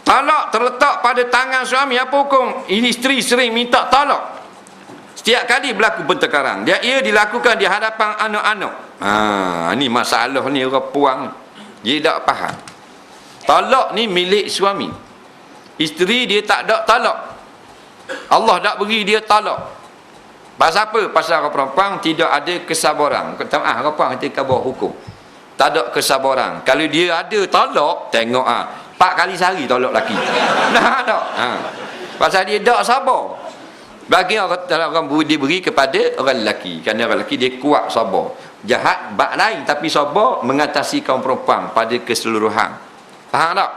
Talak terletak pada tangan suami. Apa hukum? Isteri sering minta talak setiap kali berlaku pertengkaran. Ia dilakukan di hadapan anak-anak. Ni masalah ni orang puang. Dia tak faham. Talak ni milik suami. Isteri dia tak ada talak. Allah tak beri dia talak. Pasal apa? Pasal orang perempuan tidak ada kesabaran. Orang perempuan ketika buat hukum tak ada kesabaran. Kalau dia ada talak, tengok 4 kali sehari tolak lelaki. Nah, tak. Pasal dia tak sabar. Bagi orang diberi kepada orang lelaki. Kerana orang lelaki dia kuat sabar. Jahat bak lain tapi sabar mengatasi kaum perempuan pada keseluruhan. Faham tak?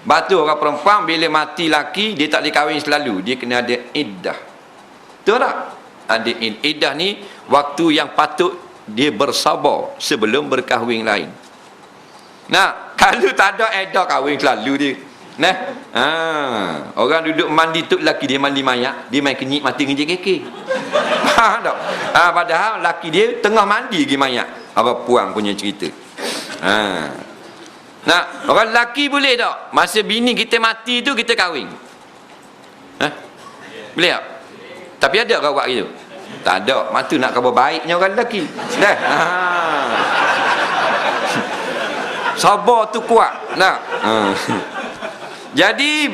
Batu orang perempuan bila mati laki dia tak dikahwin selalu. Dia kena ada iddah. Betul tak? Ada iddah ni waktu yang patut dia bersabar sebelum berkahwin lain. Nah, kalau tak ada edah kahwin selalu dia. Nah, orang duduk mandi tu laki dia mandi mayat, dia main kenyik mati ngejek keke. Faham tak? Padahal laki dia tengah mandi pergi mayat. Apa puang punya cerita. Nah, orang lelaki boleh tak? Masa bini kita mati tu kita kahwin. Boleh tak? Tapi ada orang buat gitu? Tak ada. Matu nak khabar baiknya orang lelaki. Dah. Sabar tu kuat. Nah. Jadi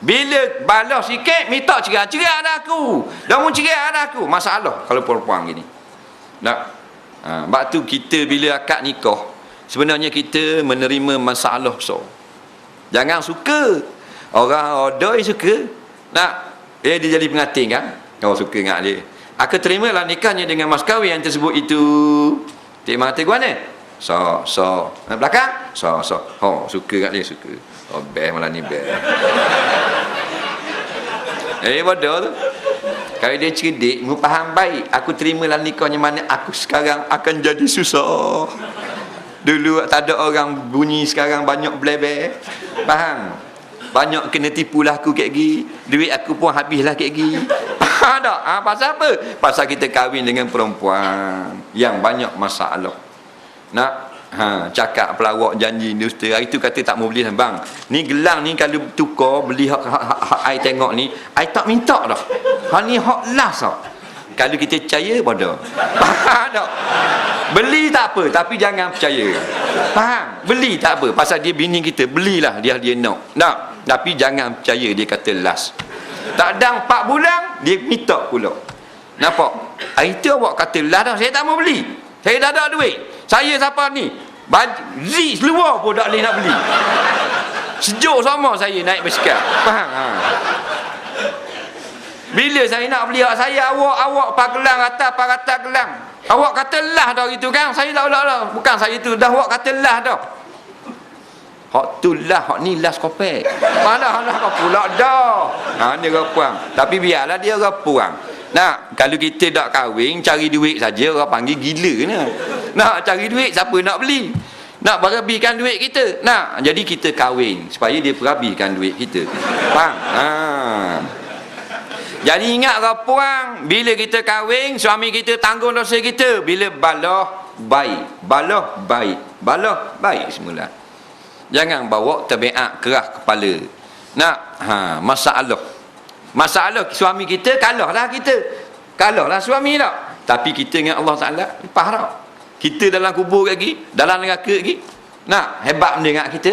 bila balas sikit minta cerai dah aku. Dah mau cerai dah aku. Masalah kalau perempuan gini. Nah. Sebab tu kita bila akad nikah sebenarnya kita menerima masalah besar. Jangan suka. Orang ada yang suka. Nak dia jadi pengantin kan? Kau suka dengan dia. Aku terimalah nikahnya dengan mas kahwin yang tersebut itu. Tik mati gua ni. So. Belakang? So. Oh, suka kat dia, suka. Oh, best malah ni best. Bodoh tu. Kalau dia cerdik, mu faham baik. Aku terimalah nikahnya mana aku sekarang akan jadi susah. Dulu tak ada orang bunyi, sekarang banyak blebeh. Faham? Banyak kena tipulah aku kayak gini. Duit aku pun habislah kayak gini. Faham tak? Pasal apa? Pasal kita kahwin dengan perempuan yang banyak masalah. Nak cakap pelawak janji dusta. Hari tu kata tak mau beli bang. Ni gelang ni kalau tukar beli hak ai tengok ni, ai tak minta dah. Hak ni hak last dah. Kalau kita percaya bodoh. Faham tak? Beli tak apa tapi jangan percaya. Faham? Beli tak apa pasal dia bini kita, belilah dia nak. Nak, tapi jangan percaya dia kata last. Tak ada 4 bulan dia minta pula. Nampak? Hari tu awak kata last dah, saya tak mau beli. Saya dah ada duit. Saya siapa ni? Zi seluar pun tak boleh nak beli. Sejuk sama saya naik basikal. Faham? Bila saya nak beli hak saya, awak pagelang atas gelang. Awak kata lah dah gitu kan. Saya tak lah. Bukan saya tu. Dah awak kata lah dah. Hak tu lah. Hak ni last kopek. Mana lah kau pula dah. Dia orang tapi biarlah dia orang puang. Nah, kalau kita tak kahwin, cari duit saja orang panggil gila ni. Nak cari duit, siapa nak beli? Nak berabikan duit kita. Nah, jadi kita kahwin supaya dia berabikan duit kita. Faham? Jadi ingat orang puang, bila kita kahwin, suami kita tanggung dosa kita. Bila balah baik. Balah baik semula. Jangan bawa tabiat keras kepala. Nak, Masalah suami kita kalahlah kita. Kalahlah suami tak. Tapi kita dengan Allah Taala faham. Kita dalam kubur lagi, dalam neraka lagi. Nak hebat benda ingat kita.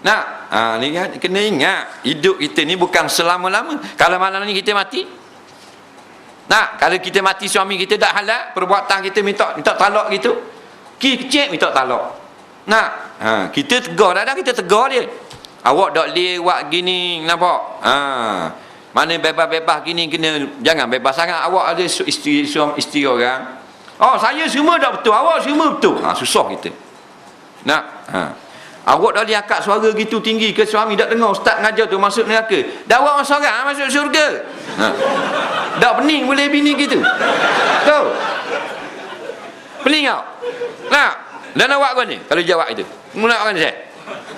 Nak, ni kan kena ingat hidup kita ni bukan selama-lama. Kalau malam ni kita mati. Nak, kalau kita mati suami kita tak halal, perbuatan kita minta talak gitu. Kecil minta talak. Nak, kita tegur dah kita tegur dia. Awak tak boleh buat gini, nampak? Mana bebas-bebas gini kena, jangan bebas sangat. Awak ada isteri orang. Oh, saya semua tak betul, awak semua betul. Susah kita. Nak, awak dah boleh akak suara gitu tinggi ke suami tak dengar ustaz ngajar tu masuk neraka. Dah awak seorang masuk syurga. Dah pening boleh bini gitu. Tahu? Pening tak? Nak, dan awak kan ni kalau jawab itu. Mula kan saya.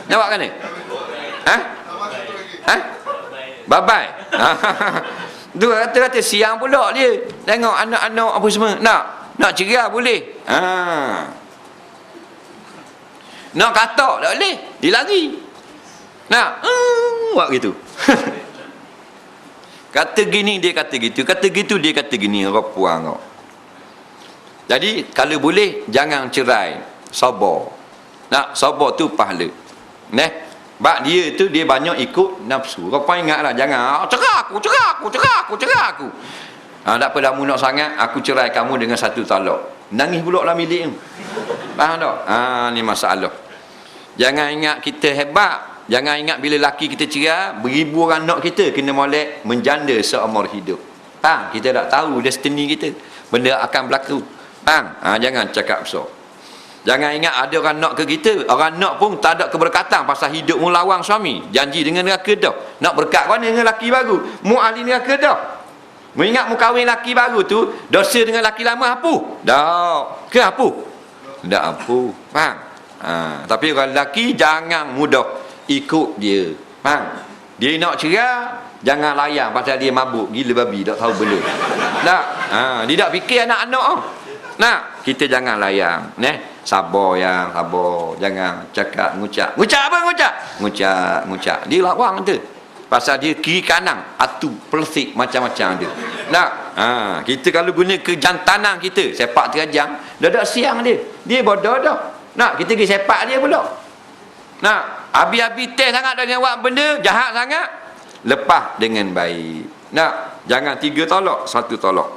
Jawab kan ni? Babai. Tu kata siang pula dia. Tengok anak-anak apa semua. Nak cerai boleh. Nak katak tak boleh. Dia lari. Nak, buat gitu. Kata gini dia kata gitu, kata gitu dia kata gini, orang puang kau. Jadi kalau boleh jangan cerai, sabar. Nak sabar tu pahala. Neh, bab dia tu dia banyak ikut nafsu. Kau pun ingatlah jangan cerai aku. Tak apa dah munak sangat, aku cerai kamu dengan satu talak. Nangis pula dalam bilik tu. Faham tak? Ni masalah. Jangan ingat kita hebat. Jangan ingat bila laki kita cerai, beribu orang nak kita kena molek menjanda seumur hidup. Faham? Kita tak tahu destiny kita. Benda akan berlaku. Faham? Jangan cakap besar. Jangan ingat ada orang nak ke kita. Orang nak pun tak ada keberkatan pasal hidup mu lawang suami. Janji dengan neraka dah. Nak berkat mana dengan laki baru? Mu ahli neraka dah. Mengingat mu kahwin laki baru tu, dosa dengan laki lama hapus? Tak. Ke hapus? Tak hapus. Faham? Tapi orang lelaki jangan mudah ikut dia. Faham? Dia nak cerai, jangan layan pasal dia mabuk gila babi, tak tahu bela. Tak. Dia tak fikir anak-anak. Nak, kita jangan layan. Sabar yang sabar. Jangan cakap ngucap. Ngucap apa ngucap? Ngucap. Dia lawang tu. Pasal dia kiri kanan, atu plastik macam-macam dia. Nak, kita kalau guna kejantanan kita, sepak terajang, dah ada siang dia. Dia bodoh dah. Nak, kita pergi sepak dia pula. Nak, habis-habis test sangat dengan buat benda jahat sangat, lepas dengan baik. Nak, jangan 3 tolak, 1 tolak.